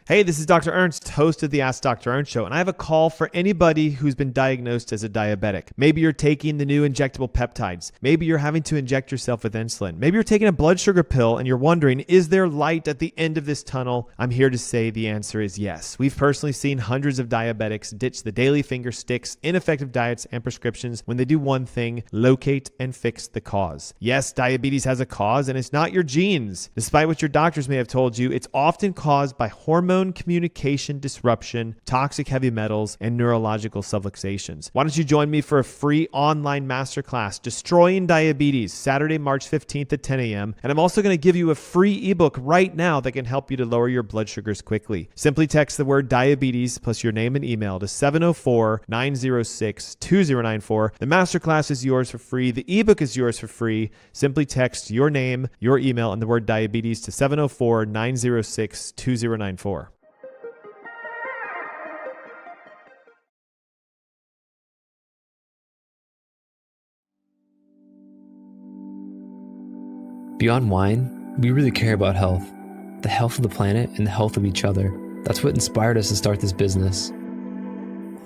Hey, this is Dr. Ernst, host of the AskDrErnst Show, and I have a call for anybody who's been diagnosed as a diabetic. Maybe you're taking the new injectable peptides. Maybe you're having to inject yourself with insulin. Maybe you're taking a blood sugar pill and you're wondering, is there light at the end of this tunnel? I'm here to say the answer is yes. We've personally seen hundreds of diabetics ditch the daily finger sticks, ineffective diets, and prescriptions when they do one thing: locate and fix the cause. Yes, diabetes has a cause, and it's not your genes. Despite what your doctors may have told you, it's often caused by hormone communication disruption, toxic heavy metals, and neurological subluxations. Why don't you join me for a free online masterclass, Destroying Diabetes, Saturday, March 15th at 10 a.m. And I'm also going to give you a free ebook right now that can help you to lower your blood sugars quickly. Simply text the word diabetes plus your name and email to 704-906-2094. The masterclass is yours for free. The ebook is yours for free. Simply text your name, your email, and the word diabetes to 704-906-2094. Beyond wine, we really care about health, the health of the planet and the health of each other. That's what inspired us to start this business.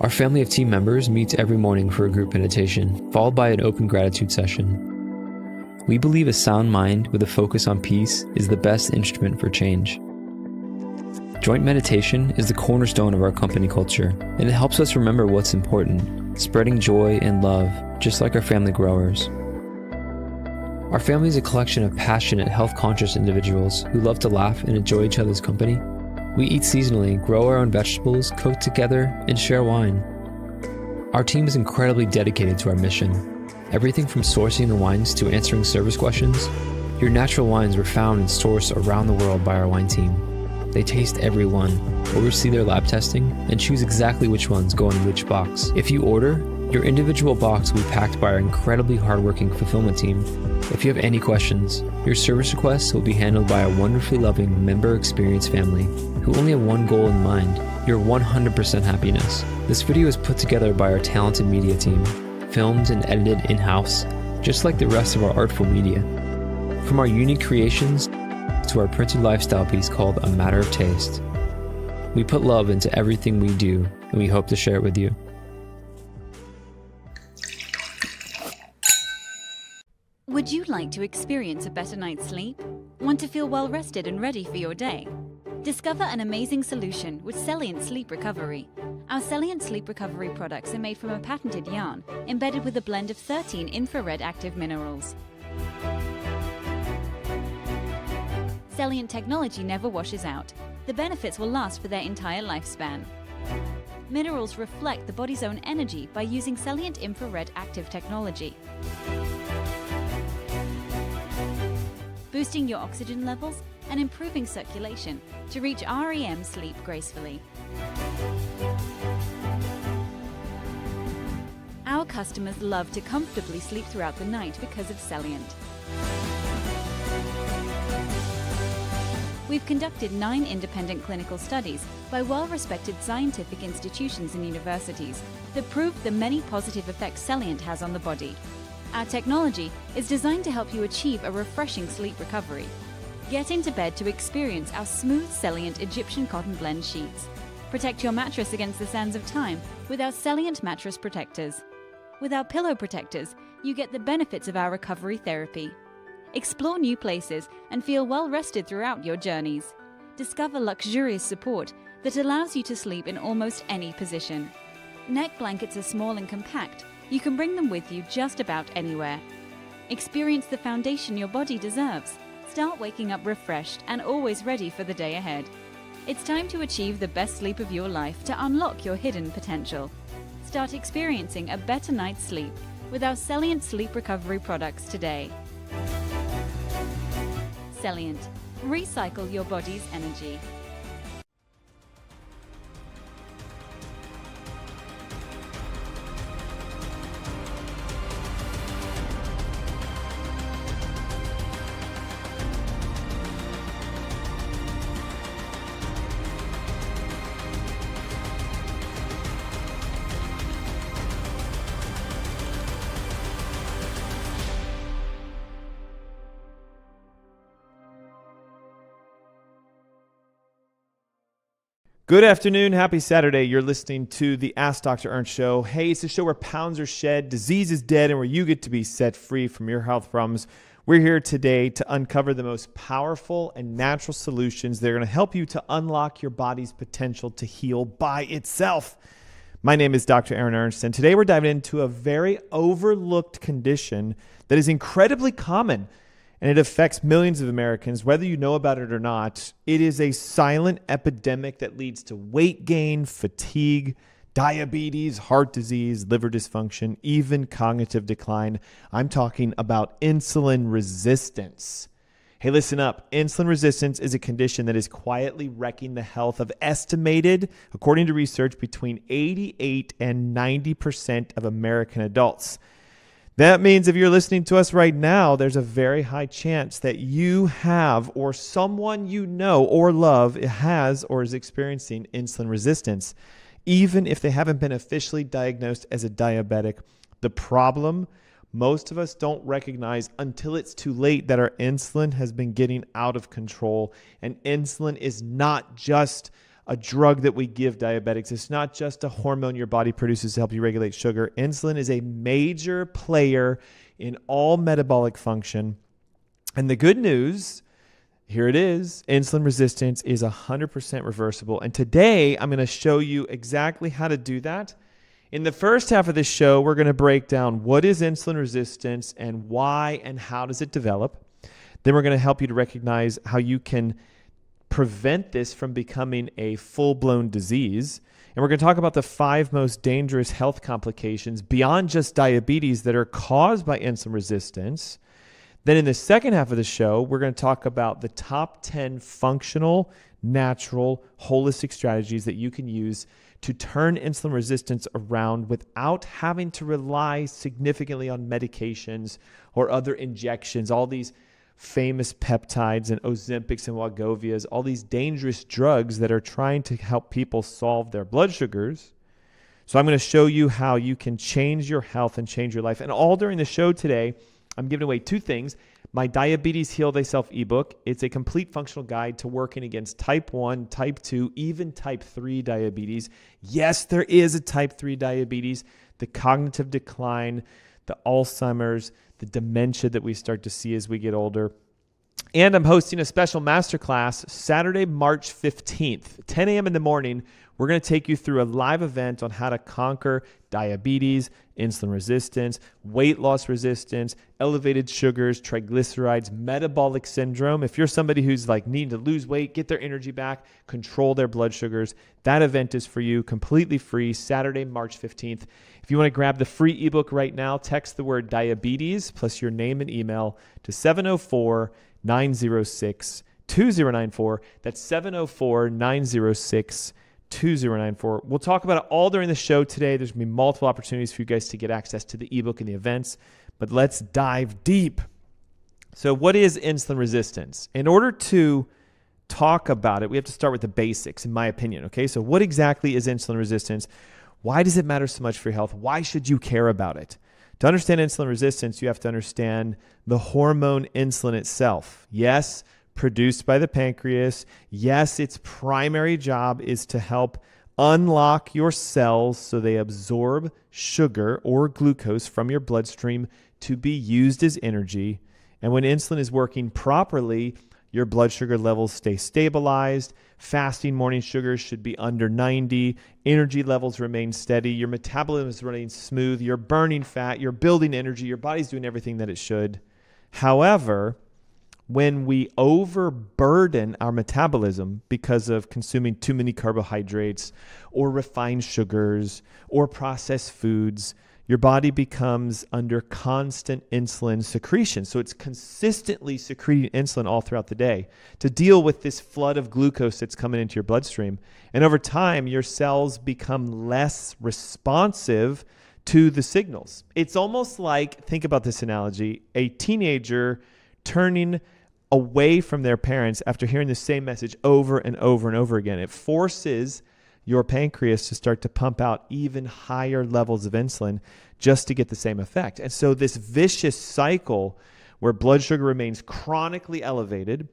Our family of team members meets every morning for a group meditation, followed by an open gratitude session. We believe a sound mind with a focus on peace is the best instrument for change. Joint meditation is the cornerstone of our company culture, and it helps us remember what's important, spreading joy and love, just like our family growers. Our family is a collection of passionate, health-conscious individuals who love to laugh and enjoy each other's company. We eat seasonally, grow our own vegetables, cook together, and share wine. Our team is incredibly dedicated to our mission. Everything from sourcing the wines to answering service questions. Your natural wines were found and sourced around the world by our wine team. They taste every one, oversee their lab testing, and choose exactly which ones go in which box. If you order, your individual box will be packed by our incredibly hardworking fulfillment team. If you have any questions, your service requests will be handled by a wonderfully loving member experience family who only have one goal in mind: your 100% happiness. This video is put together by our talented media team, filmed and edited in-house, just like the rest of our artful media. From our unique creations to our printed lifestyle piece called A Matter of Taste, we put love into everything we do, and we hope to share it with you. Would you like to experience a better night's sleep? Want to feel well rested and ready for your day? Discover an amazing solution with Celient Sleep Recovery. Our Celient Sleep Recovery products are made from a patented yarn embedded with a blend of 13 infrared active minerals. Celient technology never washes out. The benefits will last for their entire lifespan. Minerals reflect the body's own energy by using Celient infrared active technology, boosting your oxygen levels and improving circulation to reach REM sleep gracefully. Our customers love to comfortably sleep throughout the night because of Celient. We've conducted 9 independent clinical studies by well-respected scientific institutions and universities that prove the many positive effects Celient has on the body. Our technology is designed to help you achieve a refreshing sleep recovery. Get into bed to experience our smooth Celient Egyptian cotton blend sheets. Protect your mattress against the sands of time with our Celient mattress protectors. With our pillow protectors, you get the benefits of our recovery therapy. Explore new places and feel well rested throughout your journeys. Discover luxurious support that allows you to sleep in almost any position. Neck blankets are small and compact. You can bring them with you just about anywhere. Experience the foundation your body deserves. Start waking up refreshed and always ready for the day ahead. It's time to achieve the best sleep of your life to unlock your hidden potential. Start experiencing a better night's sleep with our Celient Sleep Recovery products today. Celient. Recycle your body's energy. Good afternoon. Happy Saturday. You're listening to the Ask Dr. Ernst Show. Hey, it's a show where pounds are shed, disease is dead, and where you get to be set free from your health problems. We're here today to uncover the most powerful and natural solutions that are going to help you to unlock your body's potential to heal by itself. My name is Dr. Aaron Ernst, and today we're diving into a very overlooked condition that is incredibly common, and it affects millions of Americans, whether you know about it or not. It is a silent epidemic that leads to weight gain, fatigue, diabetes, heart disease, liver dysfunction, even cognitive decline. I'm talking about insulin resistance. Hey, listen up. Insulin resistance is a condition that is quietly wrecking the health of estimated, according to research, between 88 and 90% of American adults. That means if you're listening to us right now, there's a very high chance that you have, or someone you know or love has or is experiencing insulin resistance, even if they haven't been officially diagnosed as a diabetic. The problem most of us don't recognize until it's too late that our insulin has been getting out of control. And insulin is not just a drug that we give diabetics. It's not just a hormone your body produces to help you regulate sugar. Insulin is a major player in all metabolic function. And the good news, here it is, insulin resistance is 100% reversible. And today I'm going to show you exactly how to do that. In the first half of this show, we're going to break down what is insulin resistance and why and how does it develop. Then we're going to help you to recognize how you can prevent this from becoming a full-blown disease. And we're going to talk about the 5 most dangerous health complications beyond just diabetes that are caused by insulin resistance. Then in the second half of the show, we're going to talk about the top 10 functional, natural, holistic strategies that you can use to turn insulin resistance around without having to rely significantly on medications or other injections, all these famous peptides and Ozempics and Wegovias, all these dangerous drugs that are trying to help people solve their blood sugars. So I'm going to show you how you can change your health and change your life. And all during the show today, I'm giving away 2 things. My Diabetes Heal Thyself ebook. It's a complete functional guide to working against type 1, type 2, even type 3 diabetes. Yes, there is a type 3 diabetes, the cognitive decline, the Alzheimer's, the dementia that we start to see as we get older. And I'm hosting a special masterclass Saturday, March 15th, 10 a.m. in the morning. We're going to take you through a live event on how to conquer diabetes, insulin resistance, weight loss resistance, elevated sugars, triglycerides, metabolic syndrome. If you're somebody who's like needing to lose weight, get their energy back, control their blood sugars, that event is for you, completely free, Saturday, March 15th. If you want to grab the free ebook right now, text the word diabetes plus your name and email to 704-906-2094. That's 704-906-2094. We'll talk about it all during the show today. There's going to be multiple opportunities for you guys to get access to the ebook and the events, but let's dive deep. So what is insulin resistance? In order to talk about it, we have to start with the basics, in my opinion. Okay, so what exactly is insulin resistance? Why does it matter so much for your health? Why should you care about it? To understand insulin resistance, you have to understand the hormone insulin itself. Yes, produced by the pancreas. Yes, its primary job is to help unlock your cells so they absorb sugar or glucose from your bloodstream to be used as energy. And when insulin is working properly, your blood sugar levels stay stabilized. Fasting morning sugars should be under 90. Energy levels remain steady. Your metabolism is running smooth. You're burning fat. You're building energy. Your body's doing everything that it should. However, when we overburden our metabolism because of consuming too many carbohydrates or refined sugars or processed foods, your body becomes under constant insulin secretion. So it's consistently secreting insulin all throughout the day to deal with this flood of glucose that's coming into your bloodstream. And over time, your cells become less responsive to the signals. It's almost like, think about this analogy, a teenager turning away from their parents after hearing the same message over and over and over again. It forces your pancreas to start to pump out even higher levels of insulin just to get the same effect. And so this vicious cycle where blood sugar remains chronically elevated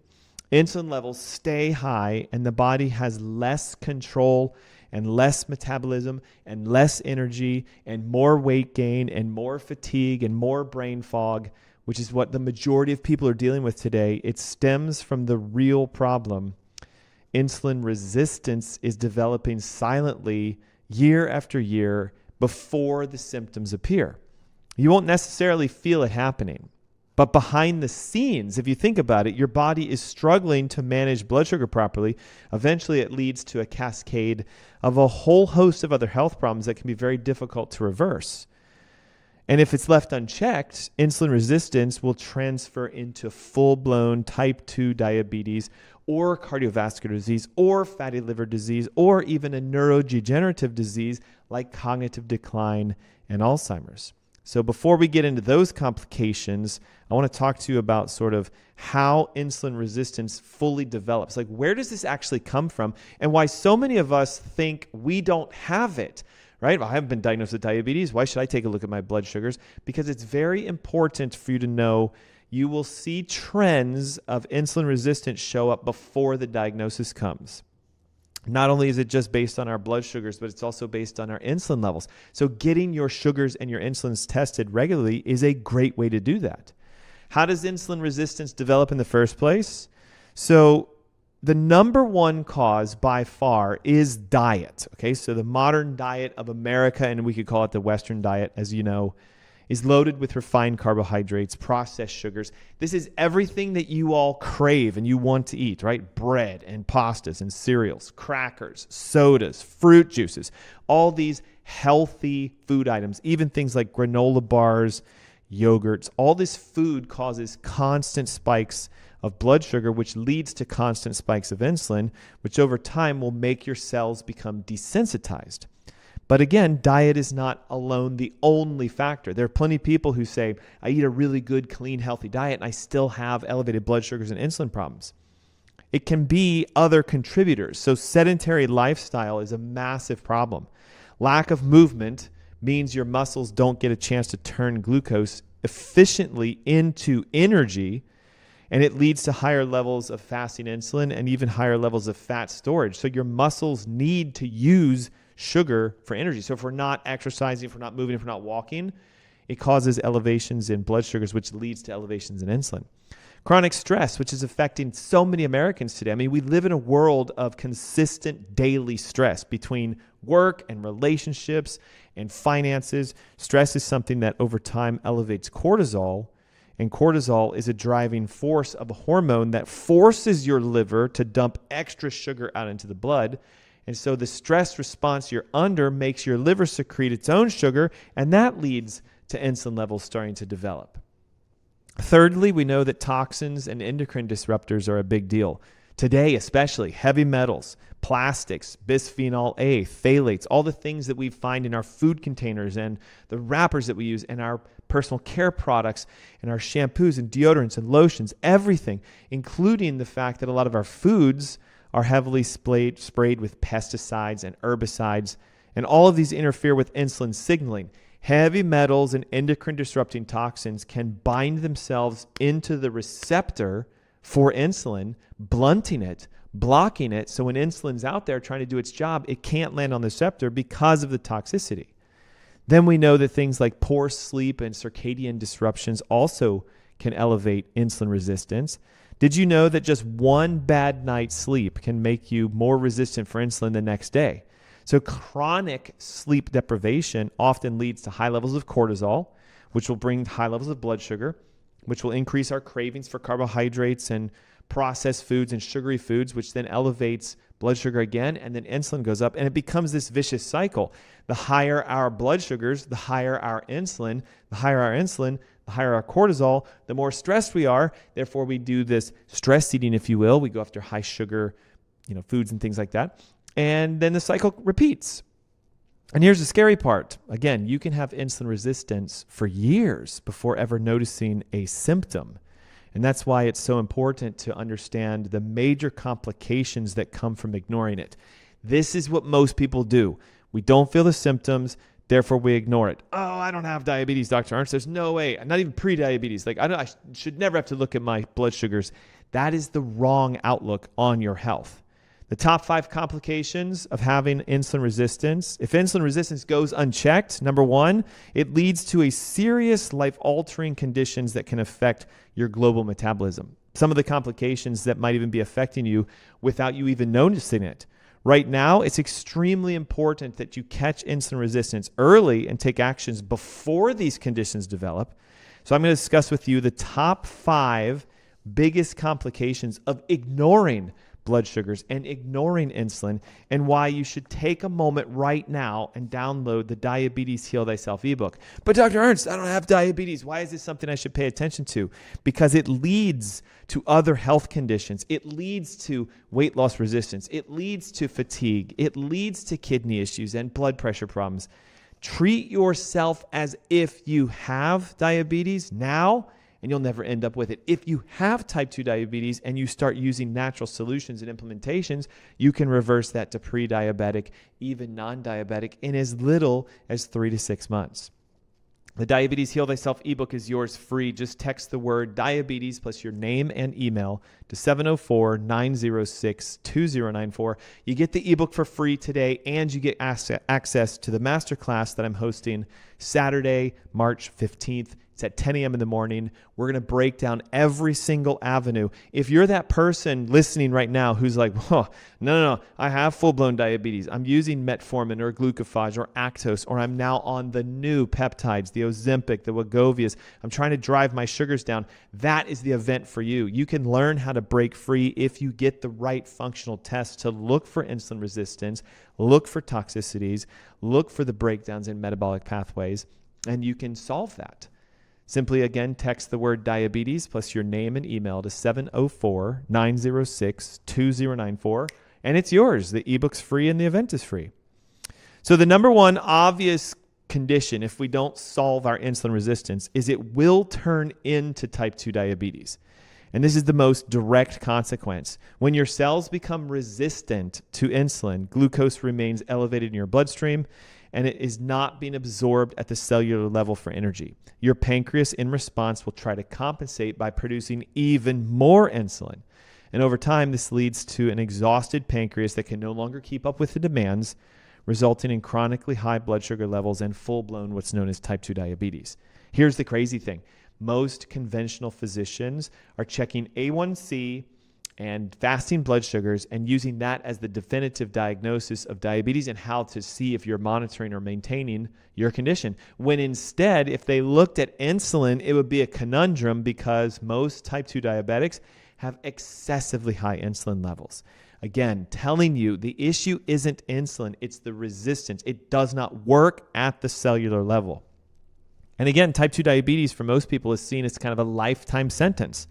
insulin levels stay high and the body has less control and less metabolism and less energy and more weight gain and more fatigue and more brain fog, which is what the majority of people are dealing with today. It stems from the real problem. Insulin resistance is developing silently year after year before the symptoms appear. You won't necessarily feel it happening, but behind the scenes, if you think about it, your body is struggling to manage blood sugar properly. Eventually, it leads to a cascade of a whole host of other health problems that can be very difficult to reverse. And if it's left unchecked, insulin resistance will transfer into full-blown type 2 diabetes or cardiovascular disease or fatty liver disease or even a neurodegenerative disease like cognitive decline and Alzheimer's. So before we get into those complications, I want to talk to you about sort of how insulin resistance fully develops. Like, where does this actually come from and why so many of us think we don't have it, right? I haven't been diagnosed with diabetes. Why should I take a look at my blood sugars? Because it's very important for you to know you will see trends of insulin resistance show up before the diagnosis comes. Not only is it just based on our blood sugars, but it's also based on our insulin levels. So getting your sugars and your insulins tested regularly is a great way to do that. How does insulin resistance develop in the first place? So the number one cause by far is diet. Okay, so the modern diet of America, and we could call it the Western diet, as you know, is loaded with refined carbohydrates, processed sugars. This is everything that you all crave and you want to eat, right? Bread and pastas and cereals, crackers, sodas, fruit juices, all these healthy food items, even things like granola bars, yogurts. All this food causes constant spikes of blood sugar, which leads to constant spikes of insulin, which over time will make your cells become desensitized. But again, diet is not alone the only factor. There are plenty of people who say, I eat a really good, clean, healthy diet, and I still have elevated blood sugars and insulin problems. It can be other contributors. So sedentary lifestyle is a massive problem. Lack of movement means your muscles don't get a chance to turn glucose efficiently into energy, and it leads to higher levels of fasting insulin and even higher levels of fat storage. So your muscles need to use sugar for energy. So if we're not exercising, if we're not moving, if we're not walking, it causes elevations in blood sugars, which leads to elevations in insulin. Chronic stress, which is affecting so many Americans today. I mean, we live in a world of consistent daily stress between work and relationships and finances. Stress is something that over time elevates cortisol, and cortisol is a driving force of a hormone that forces your liver to dump extra sugar out into the blood. And so the stress response you're under makes your liver secrete its own sugar, and that leads to insulin levels starting to develop. Thirdly, we know that toxins and endocrine disruptors are a big deal. Today, especially heavy metals, plastics, bisphenol A, phthalates, all the things that we find in our food containers and the wrappers that we use and our personal care products and our shampoos and deodorants and lotions, everything, including the fact that a lot of our foods are heavily sprayed with pesticides and herbicides, and all of these interfere with insulin signaling. Heavy metals and endocrine disrupting toxins can bind themselves into the receptor for insulin, blunting it, blocking it, so when insulin's out there trying to do its job, it can't land on the receptor because of the toxicity. Then we know that things like poor sleep and circadian disruptions also can elevate insulin resistance. Did you know that just one bad night's sleep can make you more resistant for insulin the next day? So chronic sleep deprivation often leads to high levels of cortisol, which will bring high levels of blood sugar, which will increase our cravings for carbohydrates and processed foods and sugary foods, which then elevates blood sugar again, and then insulin goes up, and it becomes this vicious cycle. The higher our blood sugars, the higher our insulin, the higher our insulin, the higher our cortisol, the more stressed we are. Therefore, we do this stress eating, if you will. We go after high sugar, foods and things like that. And then the cycle repeats. And here's the scary part. Again, you can have insulin resistance for years before ever noticing a symptom. And that's why it's so important to understand the major complications that come from ignoring it. This is what most people do. We don't feel the symptoms, therefore we ignore it. Oh, I don't have diabetes, Dr. Ernst. There's no way. I'm not even pre-diabetes. I should never have to look at my blood sugars. That is the wrong outlook on your health. The top 5 complications of having insulin resistance. If insulin resistance goes unchecked, number 1, it leads to a serious life-altering conditions that can affect your global metabolism. Some of the complications that might even be affecting you without you even noticing it. Right now, it's extremely important that you catch insulin resistance early and take actions before these conditions develop. So I'm going to discuss with you the top 5 biggest complications of ignoring blood sugars and ignoring insulin, and why you should take a moment right now and download the Diabetes Heal Thyself ebook. But Dr. Ernst, I don't have diabetes. Why is this something I should pay attention to? Because it leads to other health conditions. It leads to weight loss resistance. It leads to fatigue. It leads to kidney issues and blood pressure problems. Treat yourself as if you have diabetes now, and you'll never end up with it. If you have type 2 diabetes and you start using natural solutions and implementations, you can reverse that to pre-diabetic, even non-diabetic, in as little as 3 to 6 months. The Diabetes Heal Thyself ebook is yours free. Just text the word diabetes plus your name and email to 704-906-2094. You get the ebook for free today, and you get access to the masterclass that I'm hosting Saturday, March 15th. It's at 10 a.m. in the morning. We're going to break down every single avenue. If you're that person listening right now who's like, oh, no, I have full-blown diabetes. I'm using metformin or glucophage or Actos, or I'm now on the new peptides, the Ozempic, the Wegovyas. I'm trying to drive my sugars down. That is the event for you. You can learn how to break free if you get the right functional tests to look for insulin resistance, look for toxicities, look for the breakdowns in metabolic pathways, and you can solve that. Simply, again, text the word diabetes plus your name and email to 704-906-2094, and it's yours. The ebook's free and the event is free. So the number one obvious condition, if we don't solve our insulin resistance, is it will turn into type 2 diabetes. And this is the most direct consequence. When your cells become resistant to insulin, glucose remains elevated in your bloodstream, and it is not being absorbed at the cellular level for energy. Your pancreas, in response, will try to compensate by producing even more insulin. And over time, this leads to an exhausted pancreas that can no longer keep up with the demands, resulting in chronically high blood sugar levels and full-blown what's known as type 2 diabetes. Here's the crazy thing. Most conventional physicians are checking A1C and fasting blood sugars and using that as the definitive diagnosis of diabetes and how to see if you're monitoring or maintaining your condition. When instead, if they looked at insulin, it would be a conundrum because most type 2 diabetics have excessively high insulin levels. Again, telling you the issue isn't insulin, it's the resistance. It does not work at the cellular level. And again, type 2 diabetes for most people is seen as kind of a lifetime sentence.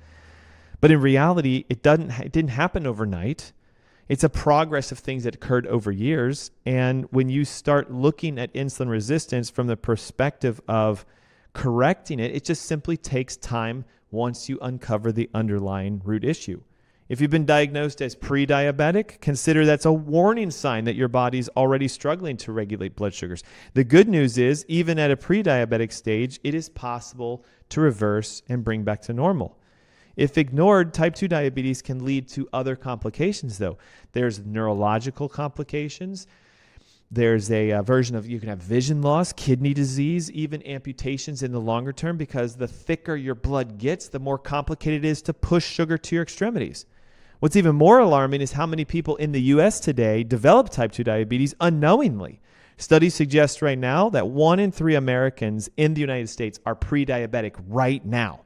But in reality, it didn't happen overnight. It's a progress of things that occurred over years. And when you start looking at insulin resistance from the perspective of correcting it, it just simply takes time once you uncover the underlying root issue. If you've been diagnosed as pre-diabetic, consider that's a warning sign that your body's already struggling to regulate blood sugars. The good news is, even at a pre-diabetic stage, it is possible to reverse and bring back to normal. If ignored, type 2 diabetes can lead to other complications, though. There's neurological complications. There's a version of, you can have vision loss, kidney disease, even amputations in the longer term, because the thicker your blood gets, the more complicated it is to push sugar to your extremities. What's even more alarming is how many people in the U.S. today develop type 2 diabetes unknowingly. Studies suggest right now that 1 in 3 Americans in the United States are pre-diabetic right now.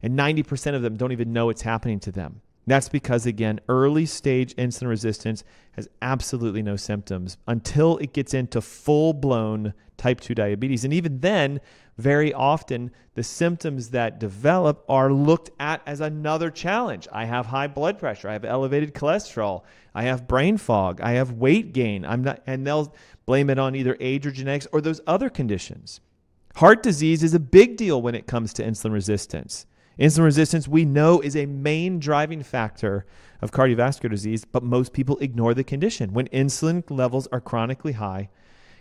And 90% of them don't even know it's happening to them. That's because, again, early stage insulin resistance has absolutely no symptoms until it gets into full-blown type 2 diabetes. And even then, very often, the symptoms that develop are looked at as another challenge. I have high blood pressure. I have elevated cholesterol. I have brain fog. I have weight gain. And they'll blame it on either age or genetics or those other conditions. Heart disease is a big deal when it comes to insulin resistance. Insulin resistance, we know, is a main driving factor of cardiovascular disease, but most people ignore the condition. When insulin levels are chronically high,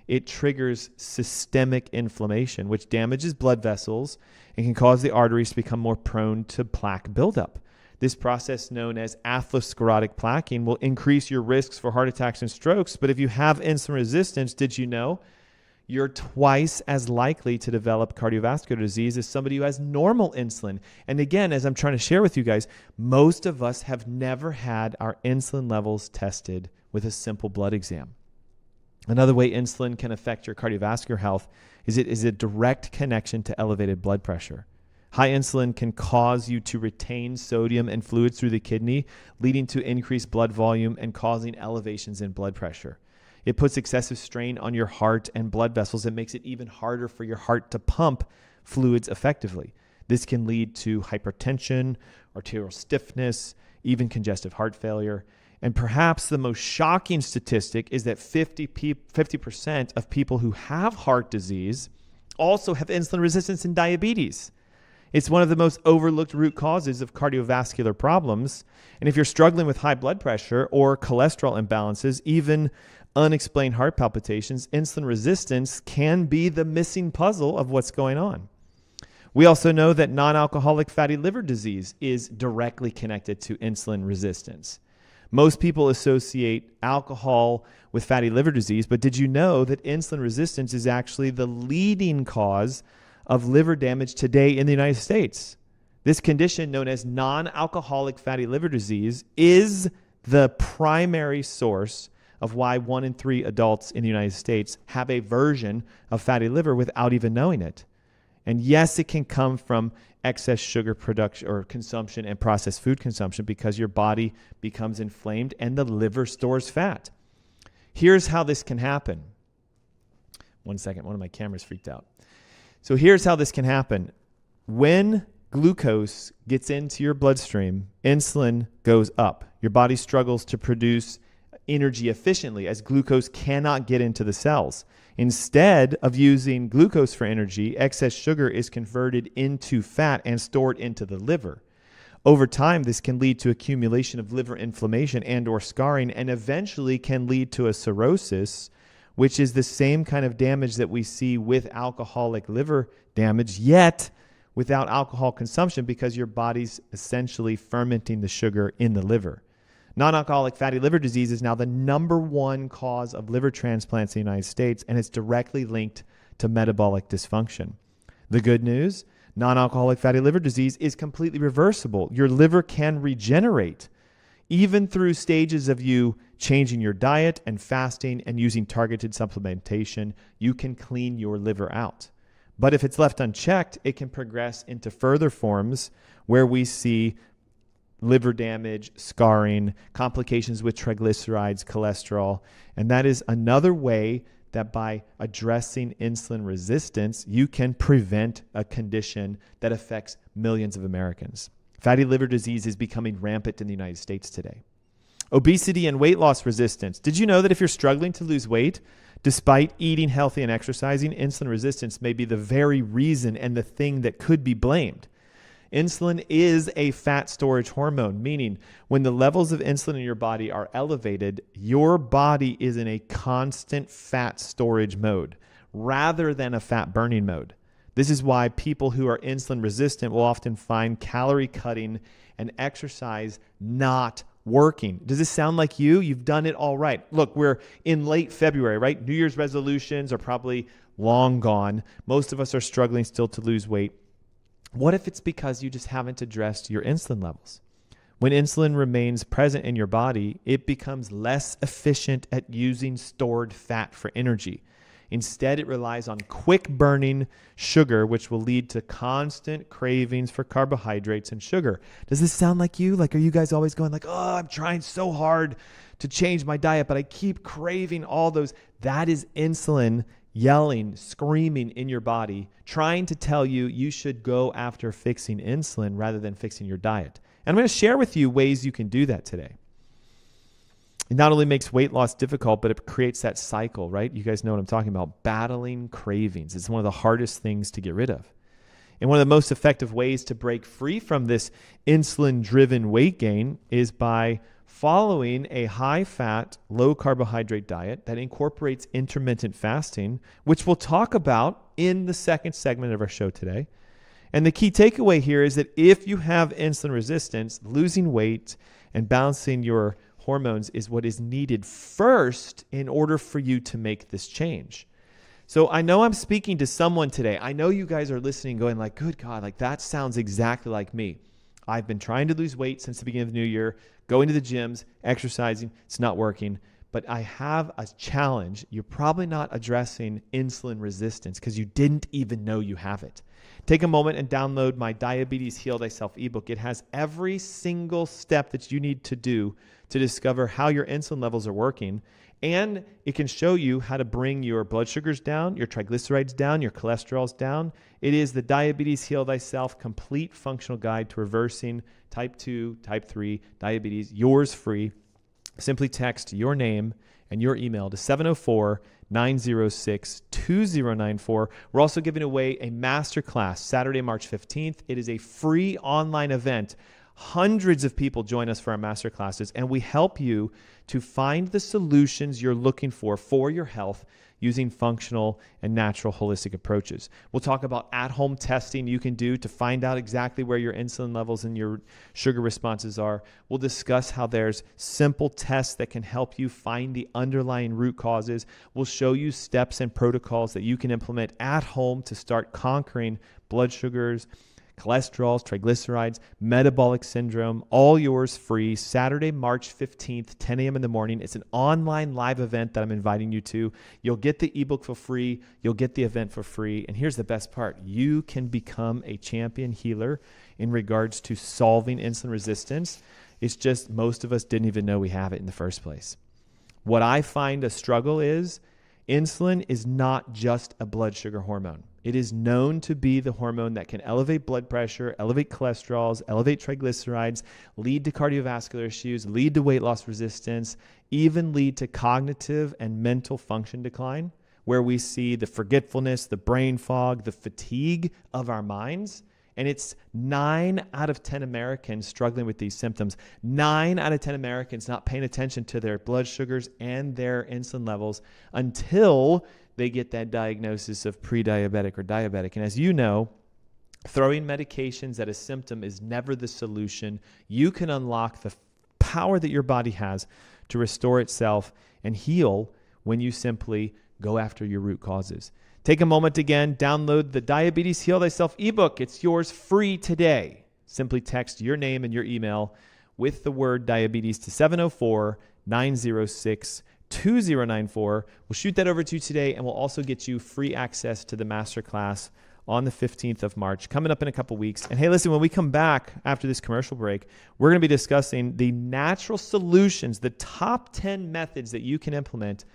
it triggers systemic inflammation, which damages blood vessels and can cause the arteries to become more prone to plaque buildup. This process, known as atherosclerotic plaquing, will increase your risks for heart attacks and strokes. But if you have insulin resistance, did you know you're twice as likely to develop cardiovascular disease as somebody who has normal insulin? And again, as I'm trying to share with you guys, most of us have never had our insulin levels tested with a simple blood exam. Another way insulin can affect your cardiovascular health is it is a direct connection to elevated blood pressure. High insulin can cause you to retain sodium and fluids through the kidney, leading to increased blood volume and causing elevations in blood pressure. It puts excessive strain on your heart and blood vessels and makes it even harder for your heart to pump fluids effectively. This can lead to hypertension, arterial stiffness, even congestive heart failure. And perhaps the most shocking statistic is that 50% of people who have heart disease also have insulin resistance and diabetes. It's one of the most overlooked root causes of cardiovascular problems. And if you're struggling with high blood pressure or cholesterol imbalances, even unexplained heart palpitations, insulin resistance can be the missing puzzle of what's going on. We also know that non-alcoholic fatty liver disease is directly connected to insulin resistance. Most people associate alcohol with fatty liver disease, but did you know that insulin resistance is actually the leading cause of liver damage today in the United States? This condition, known as non-alcoholic fatty liver disease, is the primary source of why 1 in 3 adults in the United States have a version of fatty liver without even knowing it. And yes, it can come from excess sugar production or consumption and processed food consumption because your body becomes inflamed and the liver stores fat. Here's how this can happen. One second, one of my cameras freaked out. So here's how this can happen. When glucose gets into your bloodstream, insulin goes up. Your body struggles to produce energy efficiently as glucose cannot get into the cells. Instead of using glucose for energy, excess sugar is converted into fat and stored into the liver. Over time, this can lead to accumulation of liver inflammation and or scarring, and eventually can lead to a cirrhosis, which is the same kind of damage that we see with alcoholic liver damage, yet without alcohol consumption because your body's essentially fermenting the sugar in the liver. Non-alcoholic fatty liver disease is now the #1 cause of liver transplants in the United States, and it's directly linked to metabolic dysfunction. The good news, non-alcoholic fatty liver disease is completely reversible. Your liver can regenerate. Even through stages of you changing your diet and fasting and using targeted supplementation, you can clean your liver out. But if it's left unchecked, it can progress into further forms where we see liver damage, scarring, complications with triglycerides, cholesterol. And that is another way that by addressing insulin resistance, you can prevent a condition that affects millions of Americans. Fatty liver disease is becoming rampant in the United States today. Obesity and weight loss resistance. Did you know that if you're struggling to lose weight, despite eating healthy and exercising, insulin resistance may be the very reason and the thing that could be blamed? Insulin is a fat storage hormone, meaning when the levels of insulin in your body are elevated, your body is in a constant fat storage mode rather than a fat burning mode. This is why people who are insulin resistant will often find calorie cutting and exercise not working. Does this sound like you? You've done it all right. Look, we're in late February, right? New Year's resolutions are probably long gone. Most of us are struggling still to lose weight. What if it's because you just haven't addressed your insulin levels? When insulin remains present in your body, it becomes less efficient at using stored fat for energy. Instead, it relies on quick burning sugar, which will lead to constant cravings for carbohydrates and sugar. Does this sound like you? Like, are you guys always going like, oh, I'm trying so hard to change my diet, but I keep craving all those? That is insulin yelling, screaming in your body, trying to tell you you should go after fixing insulin rather than fixing your diet. And I'm going to share with you ways you can do that today. It not only makes weight loss difficult, but it creates that cycle, right? You guys know what I'm talking about. Battling cravings. It's one of the hardest things to get rid of. And one of the most effective ways to break free from this insulin-driven weight gain is by following a high-fat, low-carbohydrate diet that incorporates intermittent fasting, which we'll talk about in the second segment of our show today. And the key takeaway here is that if you have insulin resistance, losing weight and balancing your hormones is what is needed first in order for you to make this change. So I know I'm speaking to someone today. I know you guys are listening going like, good God, like that sounds exactly like me. I've been trying to lose weight since the beginning of the new year, going to the gyms, exercising, it's not working. But I have a challenge. You're probably not addressing insulin resistance because you didn't even know you have it. Take a moment and download my Diabetes Heal Thyself ebook. It has every single step that you need to do to discover how your insulin levels are working. And it can show you how to bring your blood sugars down, your triglycerides down, your cholesterols down. It is the Diabetes Heal Thyself complete functional guide to reversing type 2, type 3 diabetes, yours free. Simply text your name and your email to 704-906-2094. We're also giving away a masterclass Saturday, March 15th. It is a free online event. Hundreds of people join us for our masterclasses, and we help you to find the solutions you're looking for your health using functional and natural holistic approaches. We'll talk about at-home testing you can do to find out exactly where your insulin levels and your sugar responses are. We'll discuss how there's simple tests that can help you find the underlying root causes. We'll show you steps and protocols that you can implement at home to start conquering blood sugars, cholesterols, triglycerides, metabolic syndrome, all yours free, Saturday, March 15th, 10 a.m. in the morning. It's an online live event that I'm inviting you to. You'll get the ebook for free. You'll get the event for free. And here's the best part. You can become a champion healer in regards to solving insulin resistance. It's just most of us didn't even know we have it in the first place. What I find a struggle is insulin is not just a blood sugar hormone. It is known to be the hormone that can elevate blood pressure, elevate cholesterols, elevate triglycerides, lead to cardiovascular issues, lead to weight loss resistance, even lead to cognitive and mental function decline, where we see the forgetfulness, the brain fog, the fatigue of our minds. And it's 9 out of 10 Americans struggling with these symptoms. 9 out of 10 Americans not paying attention to their blood sugars and their insulin levels until they get that diagnosis of pre-diabetic or diabetic. And as you know, throwing medications at a symptom is never the solution. You can unlock the power that your body has to restore itself and heal when you simply go after your root causes. Take a moment again, download the Diabetes Heal Thyself ebook. It's yours free today. Simply text your name and your email with the word diabetes to 704-906-2094. We'll shoot that over to you today, and we'll also get you free access to the masterclass on the 15th of March, coming up in a couple weeks. And hey, listen, when we come back after this commercial break, we're going to be discussing the natural solutions, the top 10 methods that you can implement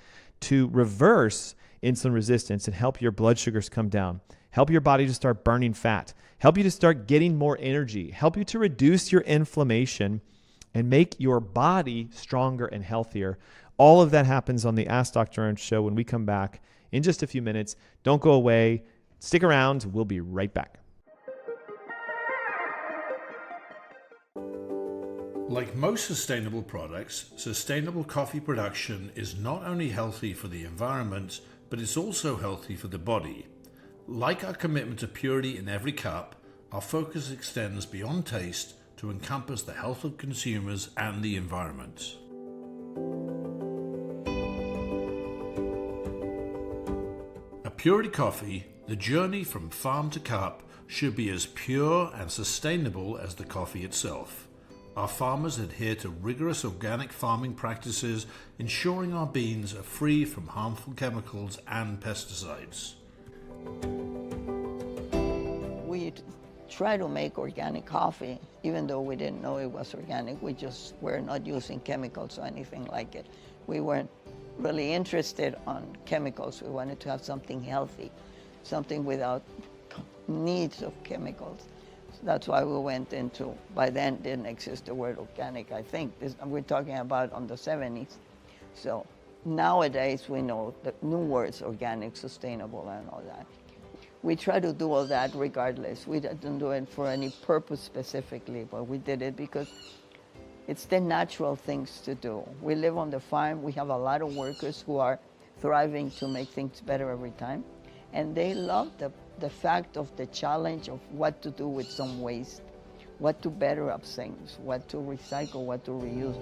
to reverse insulin resistance and help your blood sugars come down, help your body to start burning fat, help you to start getting more energy, help you to reduce your inflammation and make your body stronger and healthier. All of that happens on the Ask Dr. Ernst Show when we come back in just a few minutes. Don't go away. Stick around. We'll be right back. Like most sustainable products, sustainable coffee production is not only healthy for the environment, but it's also healthy for the body. Like our commitment to purity in every cup, our focus extends beyond taste to encompass the health of consumers and the environment. At Purity Coffee, the journey from farm to cup should be as pure and sustainable as the coffee itself. Our farmers adhere to rigorous organic farming practices, ensuring our beans are free from harmful chemicals and pesticides. We try to make organic coffee, even though we didn't know it was organic. We just were not using chemicals or anything like it. We weren't really interested on chemicals. We wanted to have something healthy, something without needs of chemicals. That's why we went into, by then didn't exist the word organic, I think. We're talking about on the 70s. So nowadays we know the new words, organic, sustainable, and all that. We try to do all that regardless. We didn't do it for any purpose specifically, but we did it because it's the natural things to do. We live on the farm. We have a lot of workers who are thriving to make things better every time. And they love the the fact of the challenge of what to do with some waste, what to better up things, what to recycle, what to reuse.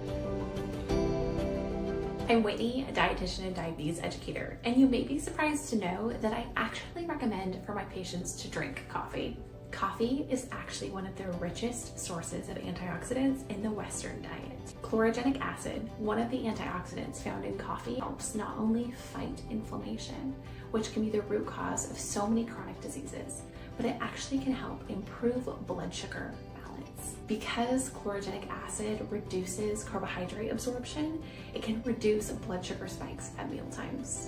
I'm Whitney, a dietitian and diabetes educator, and you may be surprised to know that I actually recommend for my patients to drink coffee. Coffee is actually one of the richest sources of antioxidants in the Western diet. Chlorogenic acid, one of the antioxidants found in coffee, helps not only fight inflammation, which can be the root cause of so many chronic diseases, but it actually can help improve blood sugar balance. Because chlorogenic acid reduces carbohydrate absorption, it can reduce blood sugar spikes at mealtimes.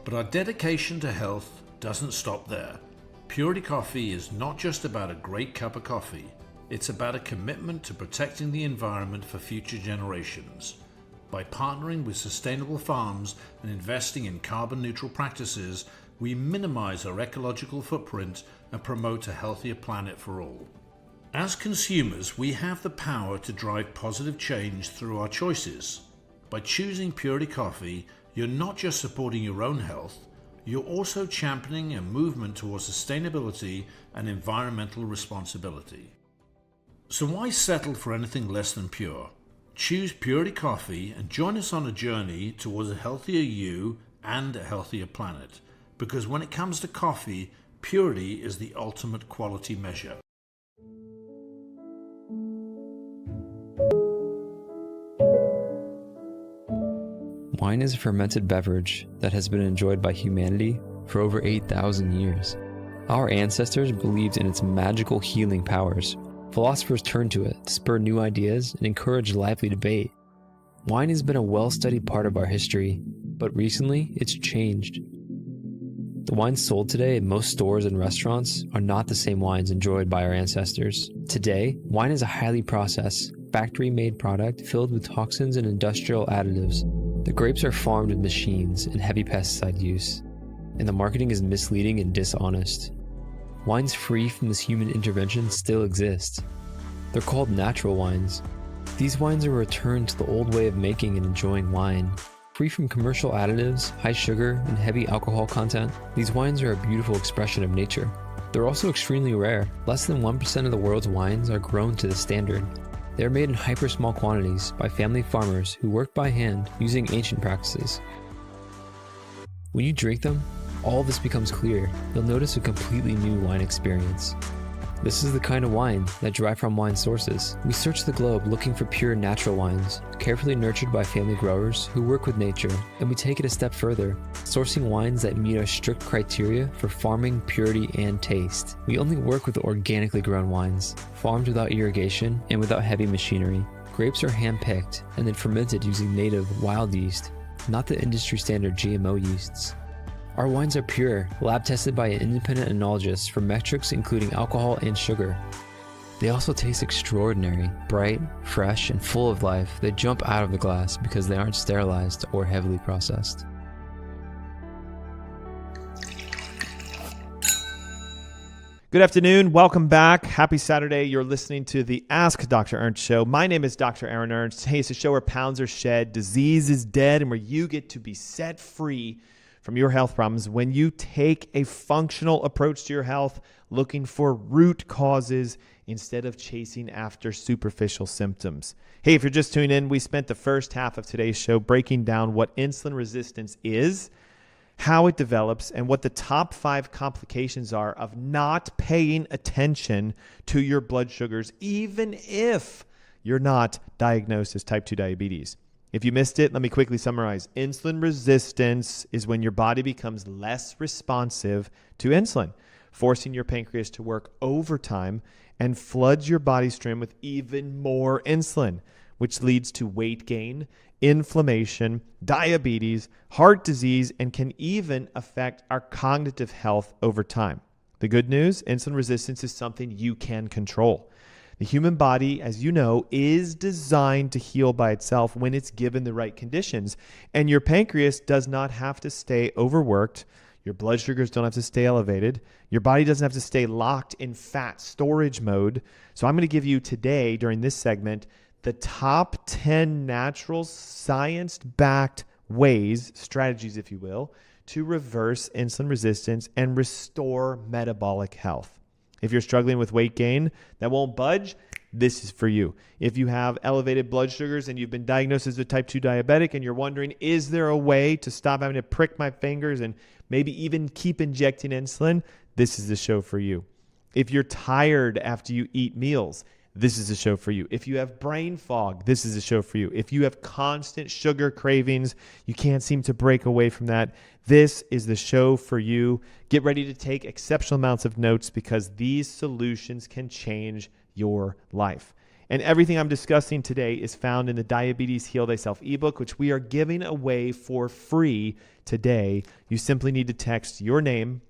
But our dedication to health doesn't stop there. Purity Coffee is not just about a great cup of coffee. It's about a commitment to protecting the environment for future generations. By partnering with sustainable farms and investing in carbon neutral practices, we minimize our ecological footprint and promote a healthier planet for all. As consumers, we have the power to drive positive change through our choices. By choosing Purity Coffee, you're not just supporting your own health, you're also championing a movement towards sustainability and environmental responsibility. So why settle for anything less than pure? Choose Purity Coffee and join us on a journey towards a healthier you and a healthier planet. Because when it comes to coffee, purity is the ultimate quality measure. Wine is a fermented beverage that has been enjoyed by humanity for over 8,000 years. Our ancestors believed in its magical healing powers. Philosophers turned to it to spur new ideas and encourage lively debate. Wine has been a well-studied part of our history, but recently it's changed. The wines sold today in most stores and restaurants are not the same wines enjoyed by our ancestors. Today, wine is a highly processed, factory-made product filled with toxins and industrial additives. The grapes are farmed with machines and heavy pesticide use, and the marketing is misleading and dishonest. Wines free from this human intervention still exist. They're called natural wines. These wines are a return to the old way of making and enjoying wine. Free from commercial additives, high sugar, and heavy alcohol content, these wines are a beautiful expression of nature. They're also extremely rare. Less than 1% of the world's wines are grown to this standard. They are made in hyper-small quantities by family farmers who work by hand using ancient practices. When you drink them, all of this becomes clear. You'll notice a completely new wine experience. This is the kind of wine that derive from wine sources. We search the globe looking for pure natural wines, carefully nurtured by family growers who work with nature, and we take it a step further, sourcing wines that meet our strict criteria for farming, purity, and taste. We only work with organically grown wines, farmed without irrigation and without heavy machinery. Grapes are hand-picked and then fermented using native wild yeast, not the industry standard GMO yeasts. Our wines are pure, lab-tested by an independent enologist for metrics including alcohol and sugar. They also taste extraordinary, bright, fresh, and full of life. They jump out of the glass because they aren't sterilized or heavily processed. Good afternoon. Welcome back. Happy Saturday. You're listening to the Ask Dr. Ernst Show. My name is Dr. Aaron Ernst. Hey, it's a show where pounds are shed, disease is dead, and where you get to be set free from your health problems when you take a functional approach to your health, looking for root causes instead of chasing after superficial symptoms. Hey, if you're just tuning in, we spent the first half of today's show breaking down what insulin resistance is, how it develops, and what the top 5 complications are of not paying attention to your blood sugars, even if you're not diagnosed as type 2 diabetes. If you missed it, let me quickly summarize. Insulin resistance is when your body becomes less responsive to insulin, forcing your pancreas to work overtime and floods your body stream with even more insulin, which leads to weight gain, inflammation, diabetes, heart disease, and can even affect our cognitive health over time. The good news, insulin resistance is something you can control. The human body, as you know, is designed to heal by itself when it's given the right conditions. And your pancreas does not have to stay overworked. Your blood sugars don't have to stay elevated. Your body doesn't have to stay locked in fat storage mode. So I'm going to give you today, during this segment, the top 10 natural science-backed ways, strategies, if you will, to reverse insulin resistance and restore metabolic health. If you're struggling with weight gain that won't budge, this is for you. If you have elevated blood sugars and you've been diagnosed as a type 2 diabetic and you're wondering, is there a way to stop having to prick my fingers and maybe even keep injecting insulin, this is the show for you. If you're tired after you eat meals, this is a show for you. If you have brain fog, this is a show for you. If you have constant sugar cravings, you can't seem to break away from that, this is the show for you. Get ready to take exceptional amounts of notes because these solutions can change your life. And everything I'm discussing today is found in the Diabetes Heal Thyself ebook, which we are giving away for free today. You simply need to text your name,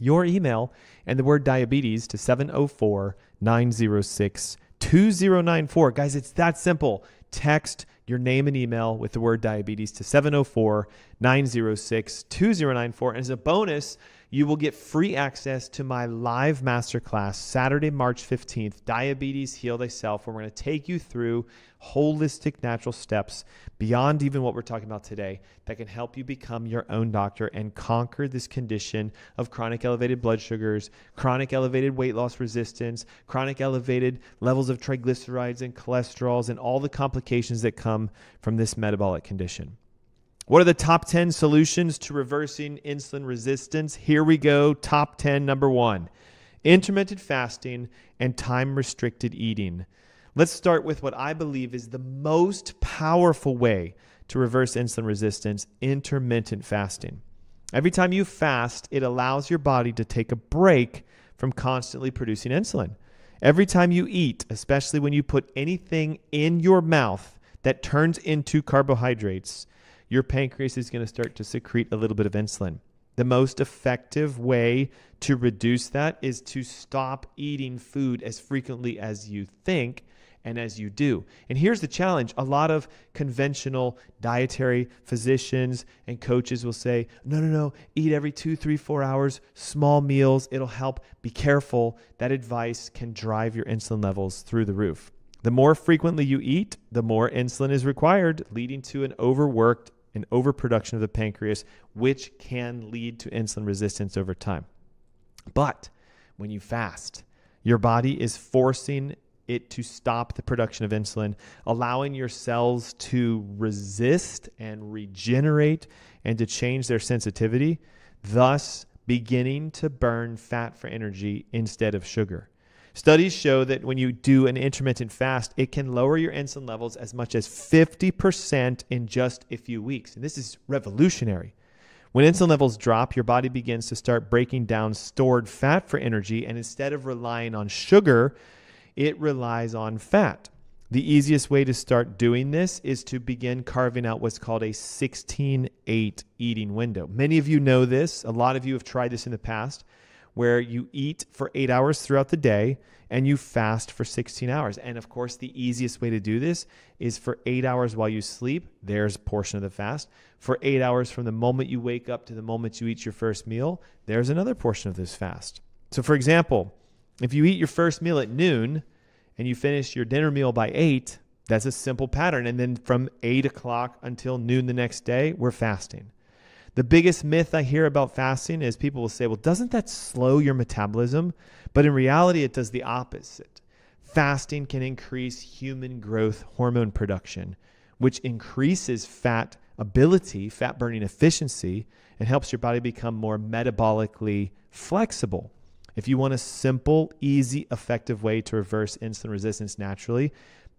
your email, and the word diabetes to 704-906-2094. Guys, it's that simple. Text your name and email with the word diabetes to 704-906-2094. And as a bonus, you will get free access to my live masterclass Saturday, March 15th, Diabetes Heal Thyself, where we're going to take you through holistic natural steps beyond even what we're talking about today that can help you become your own doctor and conquer this condition of chronic elevated blood sugars, chronic elevated weight loss resistance, chronic elevated levels of triglycerides and cholesterols, and all the complications that come from this metabolic condition. What are the top 10 solutions to reversing insulin resistance? Here we go. Top 10, number 1, intermittent fasting and time-restricted eating. Let's start with what I believe is the most powerful way to reverse insulin resistance, intermittent fasting. Every time you fast, it allows your body to take a break from constantly producing insulin. Every time you eat, especially when you put anything in your mouth that turns into carbohydrates, your pancreas is going to start to secrete a little bit of insulin. The most effective way to reduce that is to stop eating food as frequently as you think and as you do. And here's the challenge. A lot of conventional dietary physicians and coaches will say, no, eat every 2, 3, 4 hours, small meals. It'll help. Be careful. That advice can drive your insulin levels through the roof. The more frequently you eat, the more insulin is required, leading to an overworked and overproduction of the pancreas, which can lead to insulin resistance over time. But when you fast, your body is forcing it to stop the production of insulin, allowing your cells to resist and regenerate and to change their sensitivity, thus beginning to burn fat for energy instead of sugar. Studies show that when you do an intermittent fast, it can lower your insulin levels as much as 50% in just a few weeks. And this is revolutionary. When insulin levels drop, your body begins to start breaking down stored fat for energy, and instead of relying on sugar, it relies on fat. The easiest way to start doing this is to begin carving out what's called a 16-8 eating window. Many of you know this. A lot of you have tried this in the past, where you eat for 8 hours throughout the day and you fast for 16 hours. And of course, the easiest way to do this is for 8 hours while you sleep. There's a portion of the fast. For 8 hours from the moment you wake up to the moment you eat your first meal, there's another portion of this fast. So for example, if you eat your first meal at noon and you finish your dinner meal by 8, that's a simple pattern. And then from 8 o'clock until noon the next day, we're fasting. The biggest myth I hear about fasting is people will say, well, doesn't that slow your metabolism? But in reality, it does the opposite. Fasting can increase human growth hormone production, which increases fat ability, fat burning efficiency, and helps your body become more metabolically flexible. If you want a simple, easy, effective way to reverse insulin resistance naturally,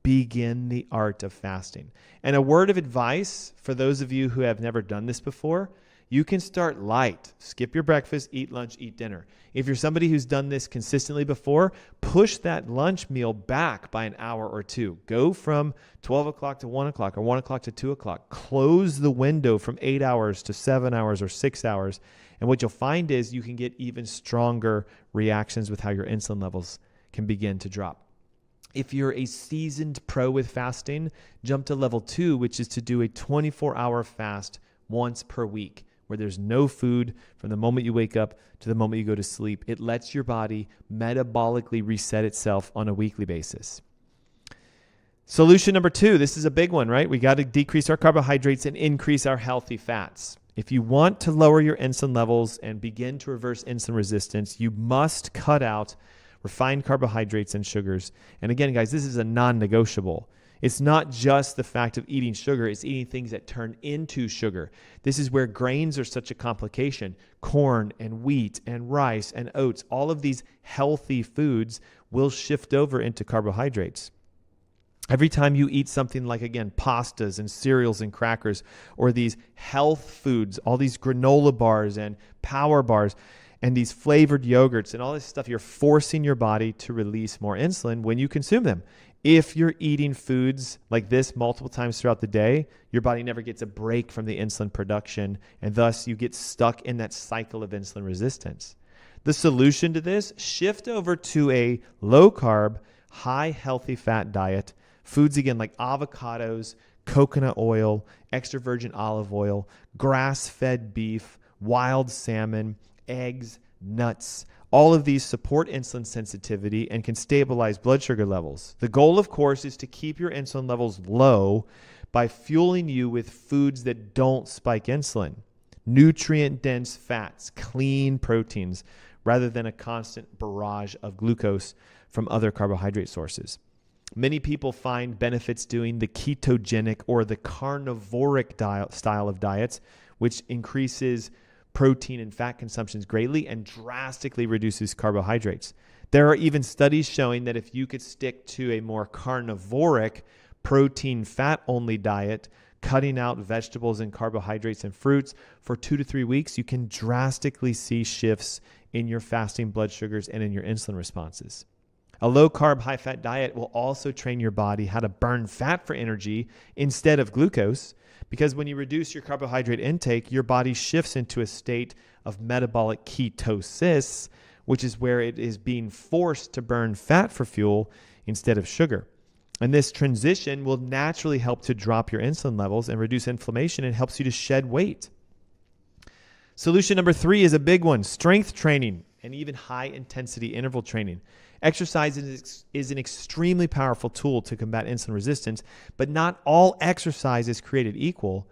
begin the art of fasting. And a word of advice for those of you who have never done this before, you can start light. Skip your breakfast, eat lunch, eat dinner. If you're somebody who's done this consistently before, push that lunch meal back by an hour or two. Go from 12 o'clock to 1 o'clock or 1 o'clock to 2 o'clock. Close the window from 8 hours to 7 hours or 6 hours. And what you'll find is you can get even stronger reactions with how your insulin levels can begin to drop. If you're a seasoned pro with fasting, jump to level 2, which is to do a 24-hour fast once per week, where there's no food from the moment you wake up to the moment you go to sleep. It lets your body metabolically reset itself on a weekly basis. Solution number 2, this is a big one, right? We got to decrease our carbohydrates and increase our healthy fats. If you want to lower your insulin levels and begin to reverse insulin resistance, you must cut out refined carbohydrates and sugars. And again, guys, this is a non-negotiable. It's not just the fact of eating sugar, it's eating things that turn into sugar. This is where grains are such a complication. Corn and wheat and rice and oats, all of these healthy foods will shift over into carbohydrates. Every time you eat something like, again, pastas and cereals and crackers, or these health foods, all these granola bars and power bars and these flavored yogurts and all this stuff, you're forcing your body to release more insulin when you consume them. If you're eating foods like this multiple times throughout the day, your body never gets a break from the insulin production, and thus you get stuck in that cycle of insulin resistance. The solution to this, shift over to a low-carb, high healthy fat diet. Foods, again, like avocados, coconut oil, extra virgin olive oil, grass-fed beef, wild salmon, eggs, nuts. All of these support insulin sensitivity and can stabilize blood sugar levels. The goal, of course, is to keep your insulin levels low by fueling you with foods that don't spike insulin. Nutrient-dense fats, clean proteins, rather than a constant barrage of glucose from other carbohydrate sources. Many people find benefits doing the ketogenic or the carnivoric style of diets, which increases protein and fat consumptions greatly and drastically reduces carbohydrates. There are even studies showing that if you could stick to a more carnivoric, protein, fat-only diet, cutting out vegetables and carbohydrates and fruits for 2 to 3 weeks, you can drastically see shifts in your fasting blood sugars and in your insulin responses. A low-carb, high-fat diet will also train your body how to burn fat for energy instead of glucose, because when you reduce your carbohydrate intake, your body shifts into a state of metabolic ketosis, which is where it is being forced to burn fat for fuel instead of sugar. And this transition will naturally help to drop your insulin levels and reduce inflammation and helps you to shed weight. Solution number 3 is a big one: strength training and even high-intensity interval training. Exercise is an extremely powerful tool to combat insulin resistance, but not all exercise is created equal.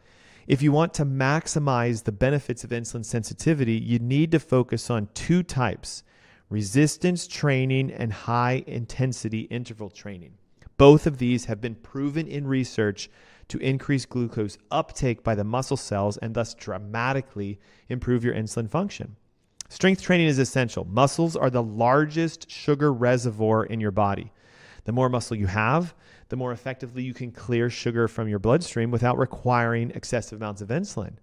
If you want to maximize the benefits of insulin sensitivity, you need to focus on 2 types: resistance training and high-intensity interval training. Both of these have been proven in research to increase glucose uptake by the muscle cells and thus dramatically improve your insulin function. Strength training is essential. Muscles are the largest sugar reservoir in your body. The more muscle you have, the more effectively you can clear sugar from your bloodstream without requiring excessive amounts of insulin.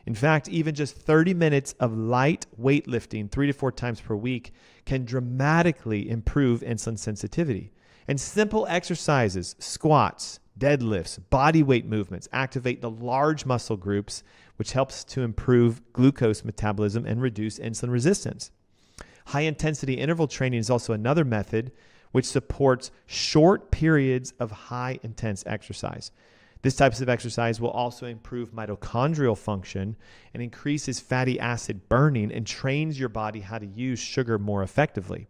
In fact, even just 30 minutes of light weightlifting 3 to 4 times per week can dramatically improve insulin sensitivity. And simple exercises, squats, deadlifts, body weight movements activate the large muscle groups, which helps to improve glucose metabolism and reduce insulin resistance. High-intensity interval training is also another method which supports short periods of high-intense exercise. This type of exercise will also improve mitochondrial function and increases fatty acid burning and trains your body how to use sugar more effectively.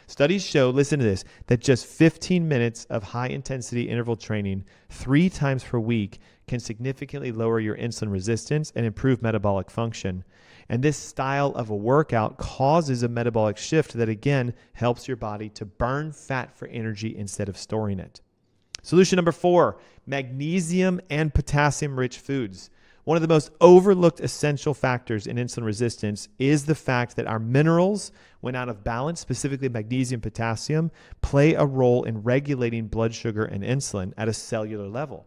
Studies show, listen to this, that just 15 minutes of high-intensity interval training 3 times per week can significantly lower your insulin resistance and improve metabolic function. And this style of a workout causes a metabolic shift that, again, helps your body to burn fat for energy instead of storing it. Solution number 4, magnesium and potassium-rich foods. One of the most overlooked essential factors in insulin resistance is the fact that our minerals, when out of balance, specifically magnesium and potassium, play a role in regulating blood sugar and insulin at a cellular level.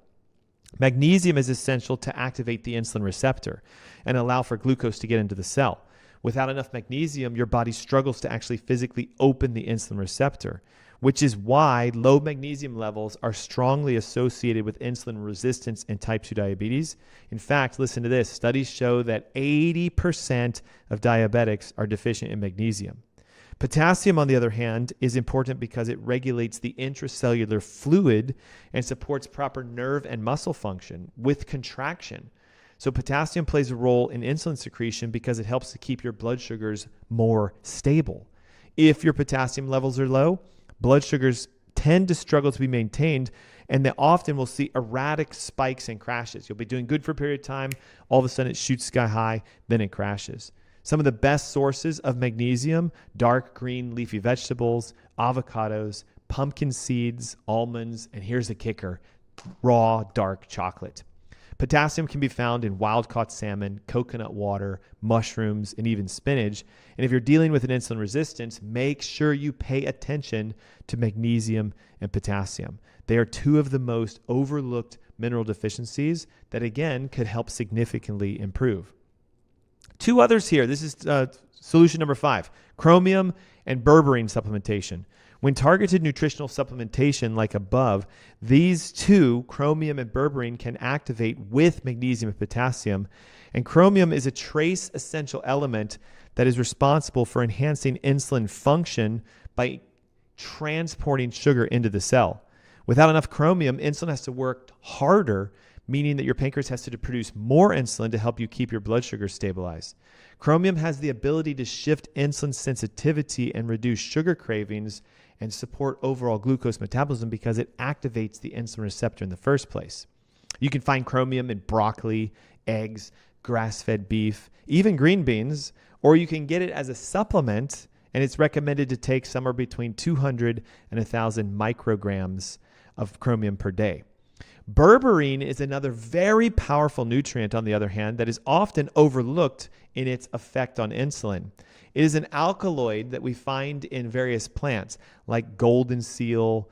Magnesium is essential to activate the insulin receptor and allow for glucose to get into the cell. Without enough magnesium, your body struggles to actually physically open the insulin receptor, which is why low magnesium levels are strongly associated with insulin resistance and type 2 diabetes. In fact, listen to this. Studies show that 80% of diabetics are deficient in magnesium. Potassium, on the other hand, is important because it regulates the intracellular fluid and supports proper nerve and muscle function with contraction. So potassium plays a role in insulin secretion because it helps to keep your blood sugars more stable. If your potassium levels are low, blood sugars tend to struggle to be maintained, and they often will see erratic spikes and crashes. You'll be doing good for a period of time. All of a sudden, it shoots sky high, then it crashes. Some of the best sources of magnesium: dark green leafy vegetables, avocados, pumpkin seeds, almonds, and here's the kicker: raw dark chocolate. Potassium can be found in wild-caught salmon, coconut water, mushrooms, and even spinach. And if you're dealing with an insulin resistance, make sure you pay attention to magnesium and potassium. They are two of the most overlooked mineral deficiencies that, again, could help significantly improve. Two others here. This is solution number 5, chromium and berberine supplementation. When targeted nutritional supplementation like above, these two, chromium and berberine, can activate with magnesium and potassium. And chromium is a trace essential element that is responsible for enhancing insulin function by transporting sugar into the cell. Without enough chromium, insulin has to work harder, meaning that your pancreas has to produce more insulin to help you keep your blood sugar stabilized. Chromium has the ability to shift insulin sensitivity and reduce sugar cravings and support overall glucose metabolism because it activates the insulin receptor in the first place. You can find chromium in broccoli, eggs, grass-fed beef, even green beans, or you can get it as a supplement, and it's recommended to take somewhere between 200 and 1,000 micrograms of chromium per day. Berberine is another very powerful nutrient, on the other hand, that is often overlooked in its effect on insulin. It is an alkaloid that we find in various plants like golden seal,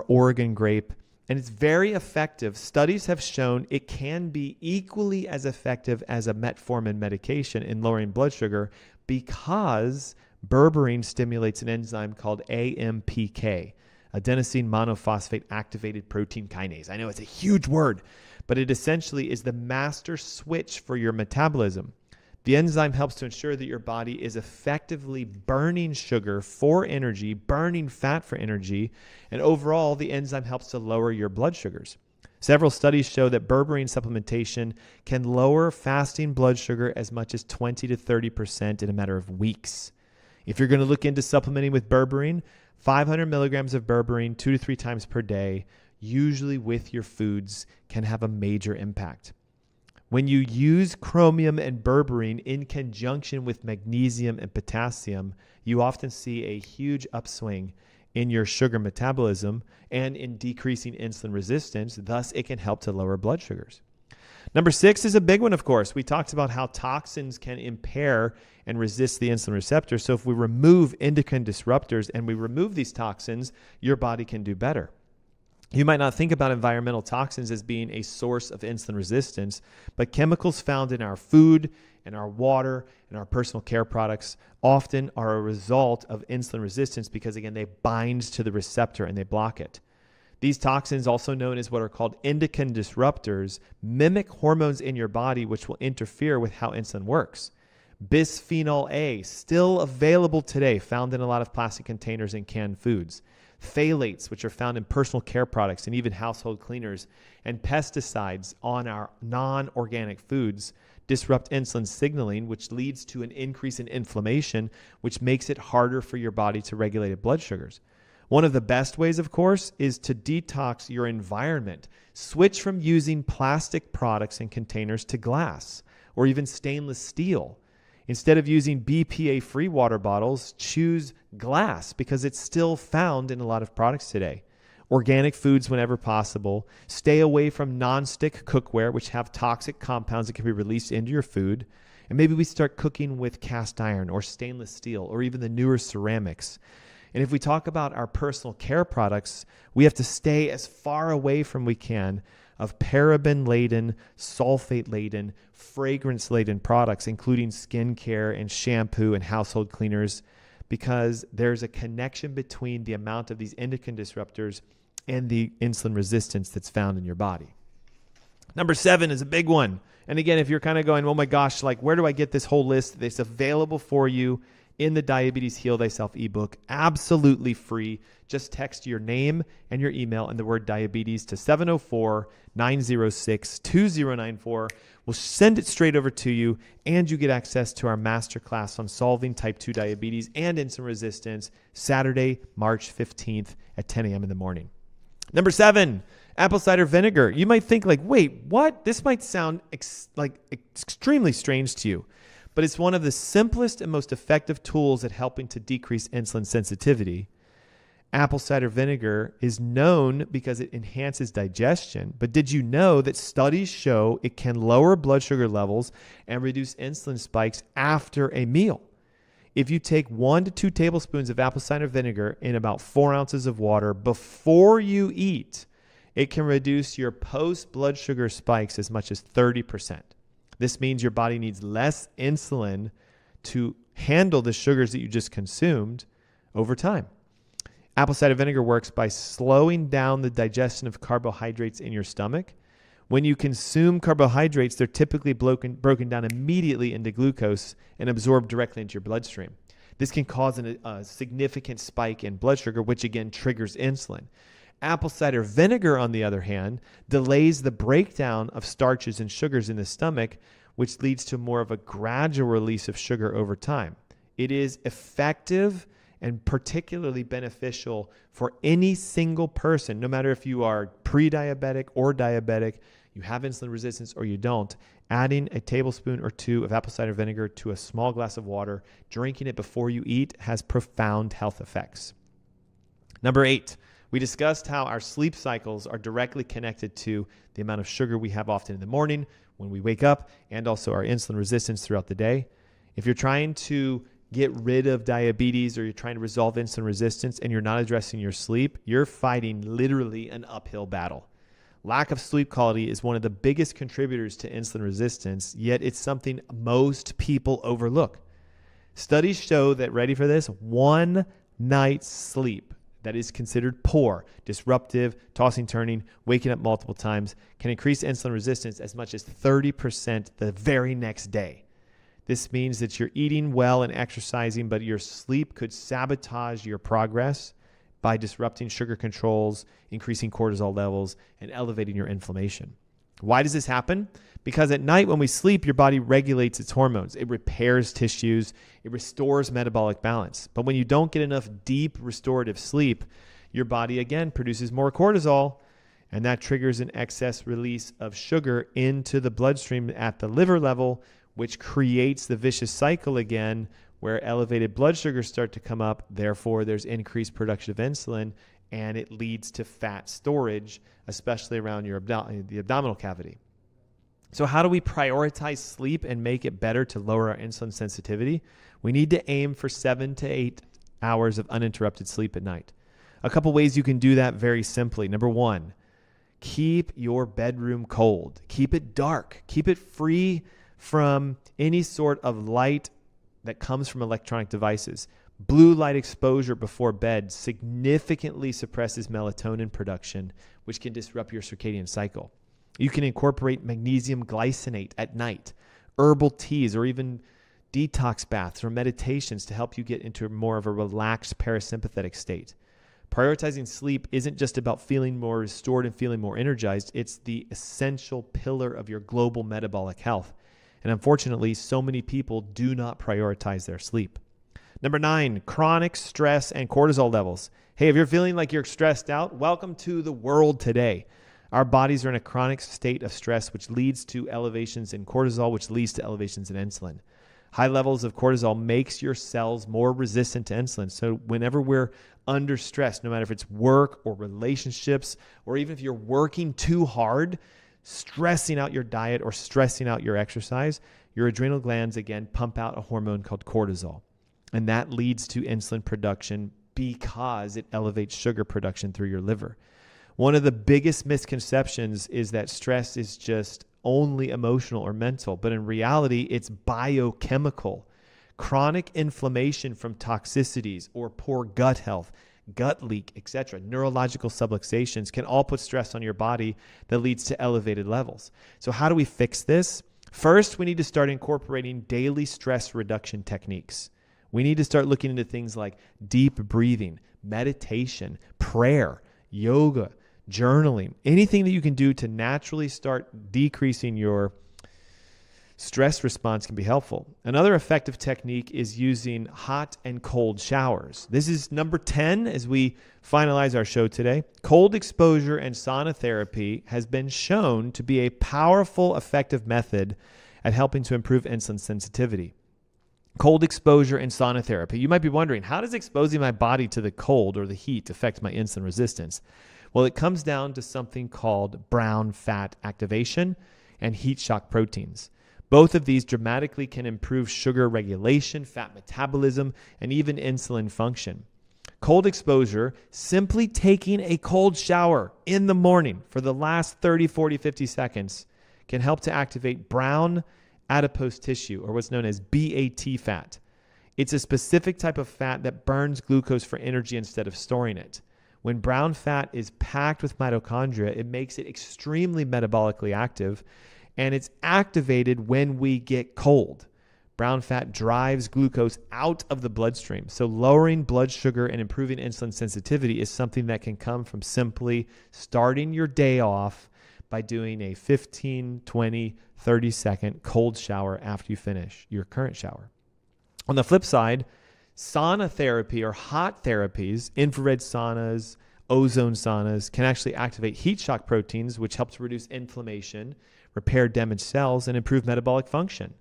Oregon grape, and it's very effective. Studies have shown it can be equally as effective as a metformin medication in lowering blood sugar because berberine stimulates an enzyme called AMPK, adenosine monophosphate activated protein kinase. I know it's a huge word, but it essentially is the master switch for your metabolism. The enzyme helps to ensure that your body is effectively burning sugar for energy, burning fat for energy, and overall, the enzyme helps to lower your blood sugars. Several studies show that berberine supplementation can lower fasting blood sugar as much as 20 to 30% in a matter of weeks. If you're going to look into supplementing with berberine, 500 milligrams of berberine 2 to 3 times per day, usually with your foods, can have a major impact. When you use chromium and berberine in conjunction with magnesium and potassium, you often see a huge upswing in your sugar metabolism and in decreasing insulin resistance. Thus, it can help to lower blood sugars. Number 6 is a big one, of course. We talked about how toxins can impair and resist the insulin receptor. So if we remove endocrine disruptors and we remove these toxins, your body can do better. You might not think about environmental toxins as being a source of insulin resistance, but chemicals found in our food, in our water, in our personal care products often are a result of insulin resistance because, again, they bind to the receptor and they block it. These toxins, also known as what are called endocrine disruptors, mimic hormones in your body which will interfere with how insulin works. Bisphenol A, still available today, found in a lot of plastic containers and canned foods. Phthalates, which are found in personal care products and even household cleaners, and pesticides on our non-organic foods disrupt insulin signaling, which leads to an increase in inflammation, which makes it harder for your body to regulate blood sugars. One of the best ways, of course, is to detox your environment. Switch from using plastic products and containers to glass or even stainless steel. Instead of using BPA-free water bottles, choose glass because it's still found in a lot of products today. Organic foods whenever possible. Stay away from non-stick cookware, which have toxic compounds that can be released into your food. And maybe we start cooking with cast iron or stainless steel or even the newer ceramics. And if we talk about our personal care products, we have to stay as far away from we can of paraben-laden, sulfate-laden, fragrance-laden products, including skincare and shampoo and household cleaners, because there's a connection between the amount of these endocrine disruptors and the insulin resistance that's found in your body. Number 7 is a big one. And again, if you're kind of going, oh my gosh, like where do I get this whole list? It's available for you in the Diabetes Heal Thyself ebook, absolutely free. Just text your name and your email and the word diabetes to 704-906-2094. We'll send it straight over to you, and you get access to our masterclass on solving type 2 diabetes and insulin resistance, Saturday, March 15th at 10 a.m. in the morning. Number 7, apple cider vinegar. You might think like, wait, what? This might sound extremely strange to you, but it's one of the simplest and most effective tools at helping to decrease insulin sensitivity. Apple cider vinegar is known because it enhances digestion, but did you know that studies show it can lower blood sugar levels and reduce insulin spikes after a meal? If you take 1 to 2 tablespoons of apple cider vinegar in about 4 ounces of water before you eat, it can reduce your post blood sugar spikes as much as 30%. This means your body needs less insulin to handle the sugars that you just consumed over time. Apple cider vinegar works by slowing down the digestion of carbohydrates in your stomach. When you consume carbohydrates, they're typically broken down immediately into glucose and absorbed directly into your bloodstream. This can cause a significant spike in blood sugar, which again triggers insulin. Apple cider vinegar, on the other hand, delays the breakdown of starches and sugars in the stomach, which leads to more of a gradual release of sugar over time. It is effective and particularly beneficial for any single person, no matter if you are pre-diabetic or diabetic, you have insulin resistance or you don't. Adding a tablespoon or 2 of apple cider vinegar to a small glass of water, drinking it before you eat, has profound health effects. Number 8, we discussed how our sleep cycles are directly connected to the amount of sugar we have often in the morning when we wake up, and also our insulin resistance throughout the day. If you're trying to get rid of diabetes or you're trying to resolve insulin resistance and you're not addressing your sleep, you're fighting literally an uphill battle. Lack of sleep quality is one of the biggest contributors to insulin resistance, yet it's something most people overlook. Studies show that, ready for this, 1 night's sleep that is considered poor, disruptive, tossing, turning, waking up multiple times, can increase insulin resistance as much as 30% the very next day. This means that you're eating well and exercising, but your sleep could sabotage your progress by disrupting sugar controls, increasing cortisol levels, and elevating your inflammation. Why does this happen? Because at night when we sleep, your body regulates its hormones. It repairs tissues. It restores metabolic balance. But when you don't get enough deep restorative sleep, your body again produces more cortisol, and that triggers an excess release of sugar into the bloodstream at the liver level, which creates the vicious cycle again where elevated blood sugars start to come up. Therefore, there's increased production of insulin, and it leads to fat storage, especially around the abdominal cavity. So how do we prioritize sleep and make it better to lower our insulin sensitivity? We need to aim for 7 to 8 hours of uninterrupted sleep at night. A couple ways you can do that very simply. Number 1, keep your bedroom cold. Keep it dark. Keep it free from any sort of light that comes from electronic devices. Blue light exposure before bed significantly suppresses melatonin production, which can disrupt your circadian cycle. You can incorporate magnesium glycinate at night, herbal teas, or even detox baths or meditations to help you get into more of a relaxed parasympathetic state. Prioritizing sleep isn't just about feeling more restored and feeling more energized. It's the essential pillar of your global metabolic health. And unfortunately, so many people do not prioritize their sleep. Number 9, chronic stress and cortisol levels. Hey, if you're feeling like you're stressed out, welcome to the world today. Our bodies are in a chronic state of stress, which leads to elevations in cortisol, which leads to elevations in insulin. High levels of cortisol makes your cells more resistant to insulin. So whenever we're under stress, no matter if it's work or relationships, or even if you're working too hard, stressing out your diet or stressing out your exercise, your adrenal glands again pump out a hormone called cortisol. And that leads to insulin production because it elevates sugar production through your liver. One of the biggest misconceptions is that stress is just only emotional or mental, but in reality, it's biochemical. Chronic inflammation from toxicities or poor gut health, gut leak, etc., neurological subluxations can all put stress on your body that leads to elevated levels. So how do we fix this? First, we need to start incorporating daily stress reduction techniques. We need to start looking into things like deep breathing, meditation, prayer, yoga, journaling, anything that you can do to naturally start decreasing your stress response can be helpful. Another effective technique is using hot and cold showers. This is number 10 as we finalize our show today. Cold exposure and sauna therapy has been shown to be a powerful, effective method at helping to improve insulin sensitivity. Cold exposure and sauna therapy. You might be wondering, how does exposing my body to the cold or the heat affect my insulin resistance? Well, it comes down to something called brown fat activation and heat shock proteins. Both of these dramatically can improve sugar regulation, fat metabolism, and even insulin function. Cold exposure, simply taking a cold shower in the morning for the last 30, 40, 50 seconds, can help to activate brown adipose tissue, or what's known as BAT fat. It's a specific type of fat that burns glucose for energy instead of storing it. When brown fat is packed with mitochondria, it makes it extremely metabolically active, and it's activated when we get cold. Brown fat drives glucose out of the bloodstream. So lowering blood sugar and improving insulin sensitivity is something that can come from simply starting your day off by doing a 15, 20, 30-second cold shower after you finish your current shower. On the flip side, sauna therapy or hot therapies, infrared saunas, ozone saunas, can actually activate heat shock proteins, which help to reduce inflammation, repair damaged cells, and improve metabolic function.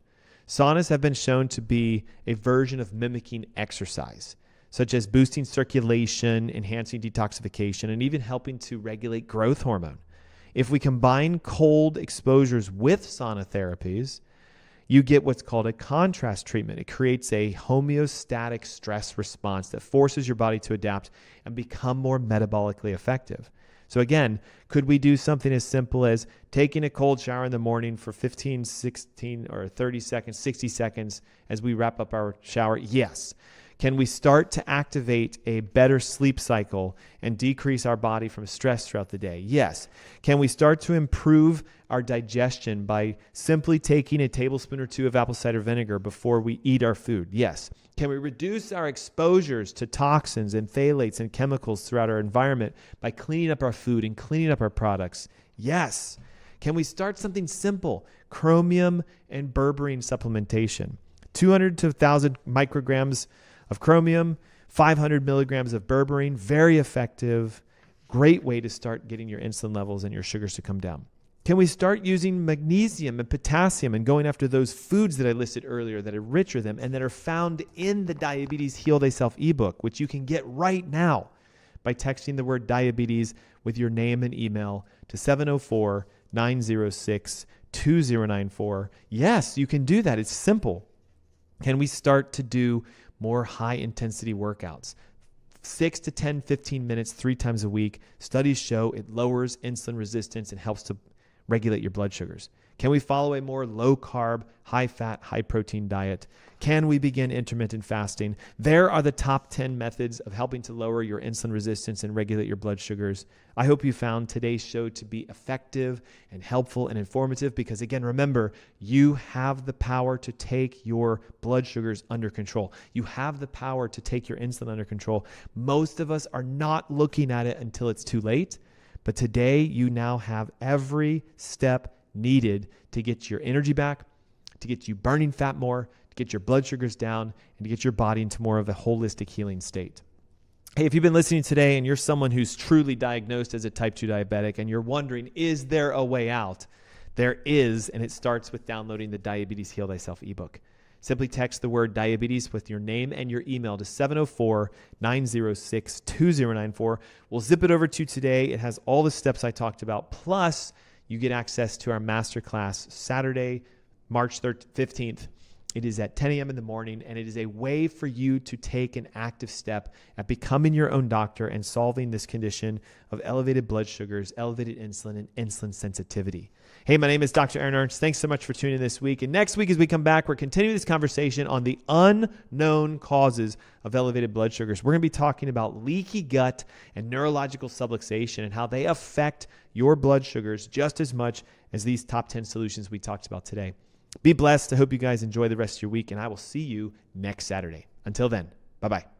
Saunas have been shown to be a version of mimicking exercise, such as boosting circulation, enhancing detoxification, and even helping to regulate growth hormone. If we combine cold exposures with sauna therapies, you get what's called a contrast treatment. It creates a homeostatic stress response that forces your body to adapt and become more metabolically effective. So again, could we do something as simple as taking a cold shower in the morning for 15, 16, or 30 seconds, 60 seconds as we wrap up our shower? Yes. Can we start to activate a better sleep cycle and decrease our body from stress throughout the day? Yes. Can we start to improve our digestion by simply taking a tablespoon or two of apple cider vinegar before we eat our food? Yes. Can we reduce our exposures to toxins and phthalates and chemicals throughout our environment by cleaning up our food and cleaning up our products? Yes. Can we start something simple? Chromium and berberine supplementation. 200 to 1,000 micrograms of chromium, 500 milligrams of berberine, very effective, great way to start getting your insulin levels and your sugars to come down. Can we start using magnesium and potassium and going after those foods that I listed earlier that are rich with them and that are found in the Diabetes Heal Thyself ebook, which you can get right now by texting the word diabetes with your name and email to 704-906-2094. Yes, you can do that. It's simple. Can we start to do more high-intensity workouts? 6 to 10, 15 minutes, 3 times a week. Studies show it lowers insulin resistance and helps to regulate your blood sugars. Can we follow a more low-carb, high-fat, high-protein diet? Can we begin intermittent fasting? There are the top 10 methods of helping to lower your insulin resistance and regulate your blood sugars. I hope you found today's show to be effective and helpful and informative because, again, remember, you have the power to take your blood sugars under control. You have the power to take your insulin under control. Most of us are not looking at it until it's too late, but today you now have every step needed to get your energy back, to get you burning fat more, to get your blood sugars down, and to get your body into more of a holistic healing state. Hey, if you've been listening today and you're someone who's truly diagnosed as a type 2 diabetic and you're wondering, is there a way out? There is, and it starts with downloading the Diabetes Heal Thyself ebook. Simply text the word diabetes with your name and your email to 704-906-2094. We'll zip it over to you today. It has all the steps I talked about, plus you get access to our masterclass Saturday, March 15th. It is at 10 a.m. in the morning, and it is a way for you to take an active step at becoming your own doctor and solving this condition of elevated blood sugars, elevated insulin, and insulin sensitivity. Hey, my name is Dr. Aaron Ernst. Thanks so much for tuning in this week. And next week as we come back, we're continuing this conversation on the unknown causes of elevated blood sugars. We're going to be talking about leaky gut and neurological subluxation and how they affect your blood sugars just as much as these top 10 solutions we talked about today. Be blessed. I hope you guys enjoy the rest of your week, and I will see you next Saturday. Until then, bye-bye.